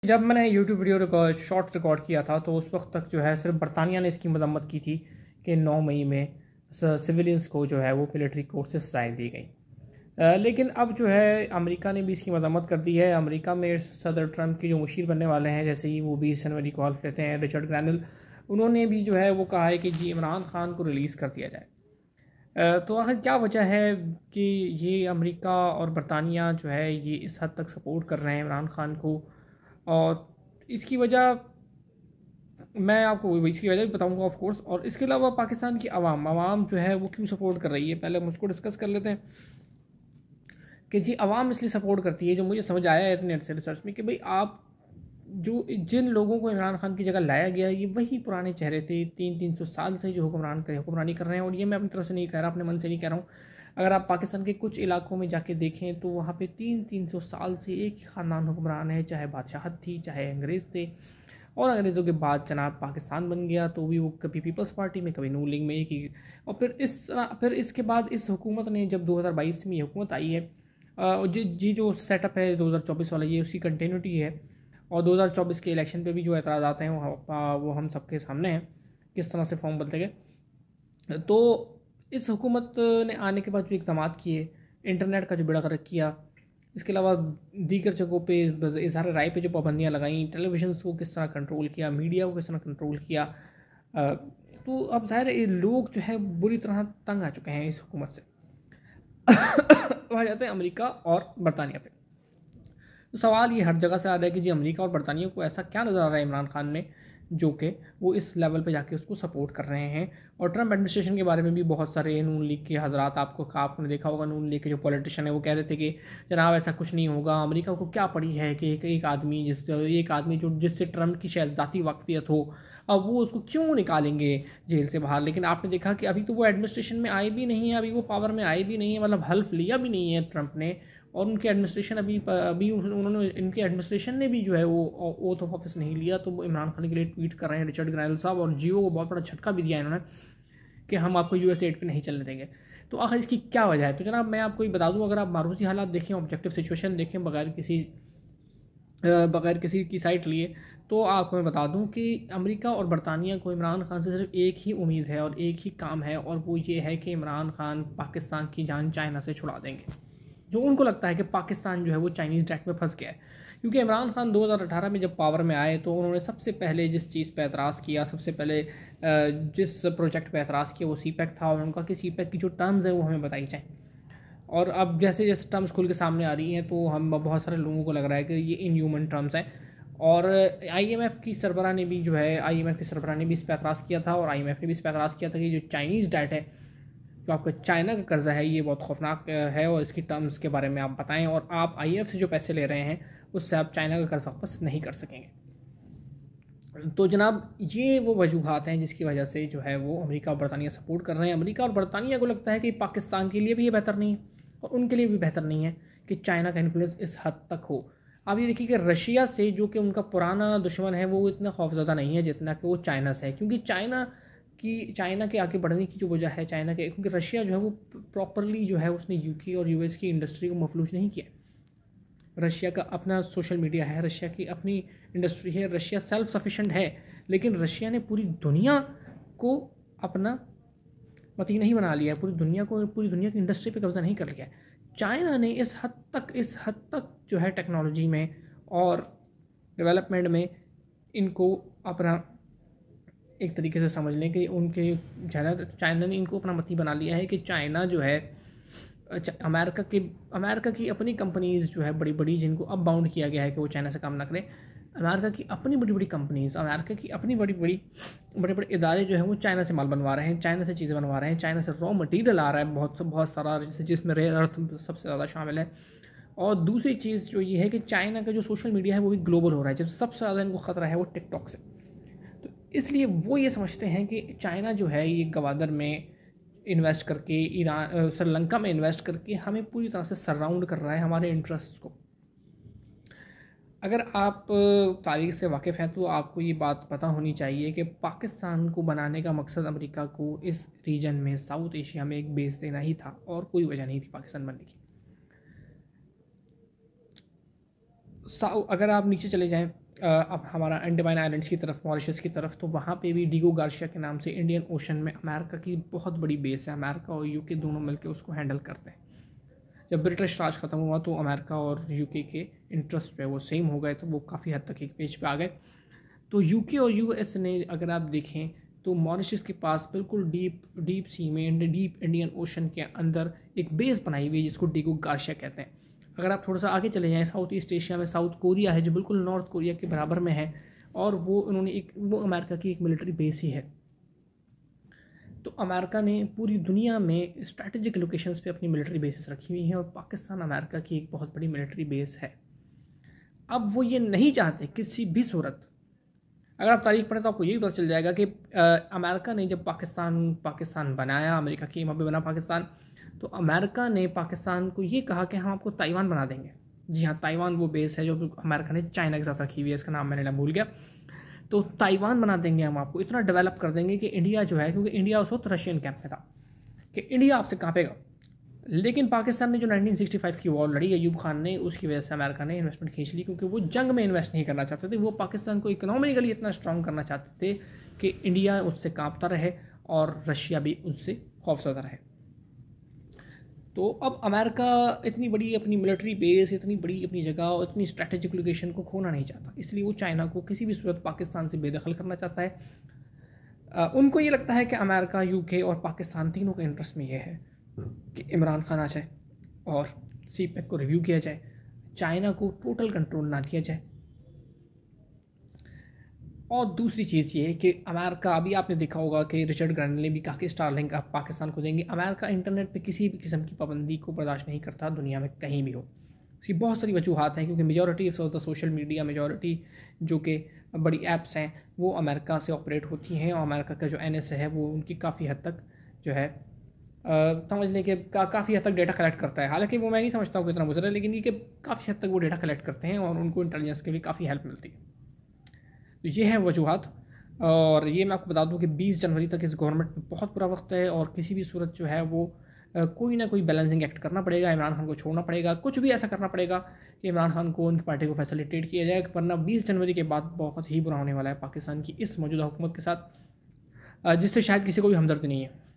जब मैंने YouTube video short record किया था तो उस वक्त तक जो है सिर्फ बरतानिया ने इसकी मजम्मत की थी कि 9 मई में सिविलियंस को जो है वो मिलिट्री कोर्ट से सजाएँ दी गई। लेकिन अब जो है अमेरिका ने भी इसकी मजम्मत कर दी है। अमेरिका में सदर ट्रंप के जो मुशीर बनने वाले हैं, जैसे ही वो 20 जनवरी को हल्फ लेते हैं, रिचर्ड ग्रैनल, उन्होंने भी जो है वो कहा है कि जी इमरान खान को रिलीज़ कर दिया जाए। तो आखिर क्या वजह है कि ये अमेरिका और बरतानिया जो है ये इस हद तक सपोर्ट कर रहे हैं इमरान खान को? और इसकी वजह मैं आपको इसकी वजह भी बताऊंगा ऑफ कोर्स। और इसके अलावा पाकिस्तान की आवाम जो है वो क्यों सपोर्ट कर रही है, पहले हम उसको डिस्कस कर लेते हैं कि जी आवाम इसलिए सपोर्ट करती है। जो मुझे समझ आया है नेट से रिसर्च में कि भाई आप जो जिन लोगों को इमरान खान की जगह लाया गया ये वही पुराने चेहरे थे, 300 साल से जो हुक्मरानी कर रहे हैं। और ये मैं अपनी तरफ से नहीं कह रहा, अपने मन से नहीं कह रहा हूँ। अगर आप पाकिस्तान के कुछ इलाकों में जाके देखें तो वहाँ पे 300 साल से एक ही ख़ानदान हुक्मरान है, चाहे बादशाहत थी, चाहे अंग्रेज़ थे। और अंग्रेज़ों के बाद जनाब पाकिस्तान बन गया तो भी वो कभी पीपल्स पार्टी में, कभी नून लीग में, एक ही। और फिर इसके बाद इस हुकूमत ने जब 2022 में ये हुकूमत आई है, जी जो सेटअप है 2024 वाला, ये उसकी कंटिन्यूटी है। और 2024 के इलेक्शन पे भी जो एतराज़ आते हैं वो हम सबके सामने हैं, किस तरह से फॉर्म बदले गए। तो इस हुकूमत ने आने के बाद जो इक़दाम किए, इंटरनेट का जो बेड़ा गर्क किया, इसके अलावा दीगर जगहों पे इज़हार राय पे जो पाबंदियाँ लगाई, टेलीविज़न को किस तरह कंट्रोल किया, मीडिया को किस तरह कंट्रोल किया, तो अब ज़ाहिर है लोग जो है बुरी तरह तंग आ चुके हैं इस हुकूमत से। आ जाते हैं अमेरिका और बरतानिया पे। तो सवाल ये हर जगह से आ रहा है कि जी अमेरिका और बरतानिया को ऐसा क्या नज़र आ रहा है इमरान खान में जो कि वो इस लेवल पे जाके उसको सपोर्ट कर रहे हैं। और ट्रंप एडमिनिस्ट्रेशन के बारे में भी बहुत सारे नून लीग के हजरात, आपने देखा होगा, नून लीग के जो पॉलिटिशियन है वो कह रहे थे कि जनाब ऐसा कुछ नहीं होगा, अमेरिका को क्या पड़ी है कि एक आदमी जो जिससे ट्रंप की शायद ज़ाती वाकफियत हो, अब वो उसको क्यों निकालेंगे जेल से बाहर। लेकिन आपने देखा कि अभी तो वो एडमिनिस्ट्रेशन में आए भी नहीं है, अभी वो पावर में आए भी नहीं है, मतलब हल्फ लिया भी नहीं है ट्रंप ने। और उनके एडमिनिस्ट्रेशन अभी उन्होंने इनके एडमिनिस्ट्रेशन ने भी जो है वो ओथ ऑफ ऑफिस नहीं लिया। तो वो इमरान खान के लिए ट्वीट कर रहे हैं रिचर्ड ग्रैनल साहब, और जियो को बहुत बड़ा झटका भी दिया इन्होंने कि हम आपको यूएस एड पे नहीं चलने देंगे। तो आखिर इसकी क्या वजह है? तो जनाब मैं आपको ये बता दूं, अगर आप मारूसी हालात देखें, ऑब्जेक्टिव सिचुएशन देखें, बगैर किसी की साइट लिए, तो आपको मैं बता दूं कि अमेरिका और बरतानिया को इमरान खान से सिर्फ एक ही उम्मीद है और एक ही काम है, और वो ये है कि इमरान खान पाकिस्तान की जान चाइना से छुड़ा देंगे। जो उनको लगता है कि पाकिस्तान जो है वो चाइनीज़ डेट में फंस गया है। क्योंकि इमरान खान 2018 में जब पावर में आए तो उन्होंने सबसे पहले जिस चीज़ पर एतराज़ किया, सबसे पहले जिस प्रोजेक्ट पर एतराज़ किया वो सीपैक था। और उनका कि सीपैक की जो टर्म्स हैं वो हमें बताई जाएँ। और अब जैसे जैसे टर्म्स खुल के सामने आ रही हैं तो हम बहुत सारे लोगों को लग रहा है कि ये इनह्यूमन टर्म्स हैं। और आईएमएफ की सरबराह ने भी इस पर एतराज़ किया था, और आईएमएफ ने भी इस पर एतराज़ किया था कि जो चाइनीज़ डेट है, जो आपका चाइना का कर्जा है, ये बहुत खौफनाक है, और इसकी टर्म्स के बारे में आप बताएं। और आप आईएमएफ से जो पैसे ले रहे हैं उससे आप चाइना का कर्जा वापस नहीं कर सकेंगे। तो जनाब ये वो वजूहात हैं जिसकी वजह से जो है वो अमेरिका और बरतानिया सपोर्ट कर रहे हैं। अमेरिका और बरतानिया को लगता है कि पाकिस्तान के लिए भी ये बेहतर नहीं है और उनके लिए भी बेहतर नहीं है कि चाइना का इन्फ्लुएंस इस हद तक हो। आप ये देखिए कि रशिया से, जो कि उनका पुराना दुश्मन है, वो इतना खौफज़दा नहीं है जितना कि वो चाइना से है। क्योंकि चाइना के आगे बढ़ने की जो वजह है, क्योंकि रशिया जो है वो प्रॉपरली जो है उसने यूके और यूएस की इंडस्ट्री को मफलूज नहीं किया। रशिया का अपना सोशल मीडिया है, रशिया की अपनी इंडस्ट्री है, रशिया सेल्फ सफिशेंट है। लेकिन रशिया ने पूरी दुनिया को अपना मती नहीं बना लिया है, पूरी दुनिया की इंडस्ट्री पे कब्जा नहीं कर लिया है। चाइना ने इस हद तक जो है टेक्नोलॉजी में और डेवलपमेंट में इनको अपना एक तरीके से समझ लें कि चाइना ने इनको अपना मती बना लिया है कि चाइना जो है अमेरिका की अपनी कंपनीज़ जो है बड़ी बड़ी, जिनको अब बाउंड किया गया है कि वो चाइना से काम ना करें, अमेरिका की अपनी बड़ी बड़ी कंपनीज़, अमेरिका की अपनी बड़े बड़े इदारे जो हैं वो चाइना से माल बनवा रहे हैं, चाइना से चीज़ें बनवा रहे हैं, चाइना से रॉ मटेरियल आ रहा है बहुत सारा, जिसमें रेयर अर्थ सबसे ज़्यादा शामिल है। और दूसरी चीज़ जो ये है कि चाइना का जो सोशल मीडिया है वो भी ग्लोबल हो रहा है, जब सबसे ज़्यादा इनको ख़तरा है वो टिकटॉक से। तो इसलिए वो ये समझते हैं कि चाइना जो है ये गवादर में इन्वेस्ट करके, श्रीलंका में इन्वेस्ट करके हमें पूरी तरह से सराउंड कर रहा है, हमारे इंटरेस्ट को। अगर आप तारीख से वाकिफ़ हैं तो आपको ये बात पता होनी चाहिए कि पाकिस्तान को बनाने का मकसद अमेरिका को इस रीजन में, साउथ एशिया में एक बेस देना ही था, और कोई वजह नहीं थी पाकिस्तान बनने की। अगर आप नीचे चले जाएं अब हमारा अंडमान आइलैंड्स की तरफ, मॉरिशस की तरफ, तो वहाँ पे भी डिगो गार्शिया के नाम से इंडियन ओशन में अमेरिका की बहुत बड़ी बेस है। अमेरिका और यूके दोनों मिलकर उसको हैंडल करते हैं। जब ब्रिटिश राज खत्म हुआ तो अमेरिका और यूके के इंटरेस्ट जो है वो सेम हो गए, तो वो काफ़ी हद तक एक पेज पे आ गए। तो यूके और यूएस ने अगर आप देखें तो मॉरिशस के पास बिल्कुल डीप सी में, डीप इंडियन ओशन के अंदर एक बेस बनाई हुई है जिसको डिगो गार्शिया कहते हैं। अगर आप थोड़ा सा आगे चले जाएँ, साउथ ईस्ट एशिया में साउथ कोरिया है जो बिल्कुल नॉर्थ कोरिया के बराबर में है, और वो अमेरिका की एक मिलिट्री बेस ही है। तो अमेरिका ने पूरी दुनिया में स्ट्रैटेजिक लोकेशंस पे अपनी मिलिट्री बेसिस रखी हुई हैं, और पाकिस्तान अमेरिका की एक बहुत बड़ी मिलिट्री बेस है। अब वो ये नहीं चाहते किसी भी सूरत, अगर आप तारीख पढ़ें तो आपको यही पता चल जाएगा कि अमेरिका ने जब पाकिस्तान बनाया, अमेरिका की एम पे बना पाकिस्तान, तो अमेरिका ने पाकिस्तान को ये कहा कि हम आपको ताइवान बना देंगे। जी हाँ, ताइवान वो बेस है जो अमेरिका ने चाइना के साथ रखी हुई है, इसका नाम मैंने भूल गया। तो ताइवान बना देंगे हम आपको, इतना डेवलप कर देंगे कि इंडिया जो है, क्योंकि इंडिया उस वक्त रशियन कैंप में था, कि इंडिया आपसे कांपेगा। लेकिन पाकिस्तान ने जो 1965 की वॉर लड़ी अयूब खान ने, उसकी वजह से अमेरिका ने इन्वेस्टमेंट खींच ली, क्योंकि वो जंग में इन्वेस्ट नहीं करना चाहते थे। वो पाकिस्तान को इकोनॉमिकली इतना स्ट्रॉन्ग करना चाहते थे कि इंडिया उससे कांपता रहे और रशिया भी उससे खौफजदा रहे। तो अब अमेरिका इतनी बड़ी अपनी मिलिट्री बेस, इतनी बड़ी अपनी जगह और इतनी स्ट्रैटेजिक लोकेशन को खोना नहीं चाहता, इसलिए वो चाइना को किसी भी सूरत पाकिस्तान से बेदखल करना चाहता है। उनको ये लगता है कि अमेरिका, यूके और पाकिस्तान तीनों के इंटरेस्ट में ये है कि इमरान खान आ जाए और सीपेक को रिव्यू किया जाए, चाइना को टोटल कंट्रोल ना दिया जाए। और दूसरी चीज़ ये कि अमेरिका, अभी आपने देखा होगा कि रिचर्ड ग्रैंडल ने भी कहा कि स्टारलिंक आप पाकिस्तान को देंगे। अमेरिका इंटरनेट पे किसी भी किस्म की पाबंदी को बर्दाश्त नहीं करता, दुनिया में कहीं भी हो। इसकी बहुत सारी वजूहत हैं, क्योंकि majority of the social media, majority जो कि बड़ी ऐप्स हैं वो अमेरिका से ऑपरेट होती हैं, और अमेरिका का जो NSA है वो उनकी काफ़ी हद तक जो है समझने के काफ़ी हद तक डेटा कलेक्ट करता है। हालांकि वो मैं नहीं समझता हूँ कितना मुझे, लेकिन ये कि काफ़ी हद तक वो डेटा कलेक्ट करते हैं और उनको इंटेलिजेंस की भी काफ़ी हेल्प मिलती है। तो ये है वजूहत। और ये मैं आपको बता दूं कि 20 जनवरी तक इस गवर्नमेंट में बहुत बुरा वक्त है, और किसी भी सूरत जो है वो कोई ना कोई बैलेंसिंग एक्ट करना पड़ेगा। इमरान खान को छोड़ना पड़ेगा, कुछ भी ऐसा करना पड़ेगा कि इमरान खान को, उनकी पार्टी को फैसिलिटेट किया जाए, वरना 20 जनवरी के बाद बहुत ही बुरा होने वाला है पाकिस्तान की इस मौजूदा हुकूमत के साथ, जिससे शायद किसी को भी हमदर्दी नहीं है।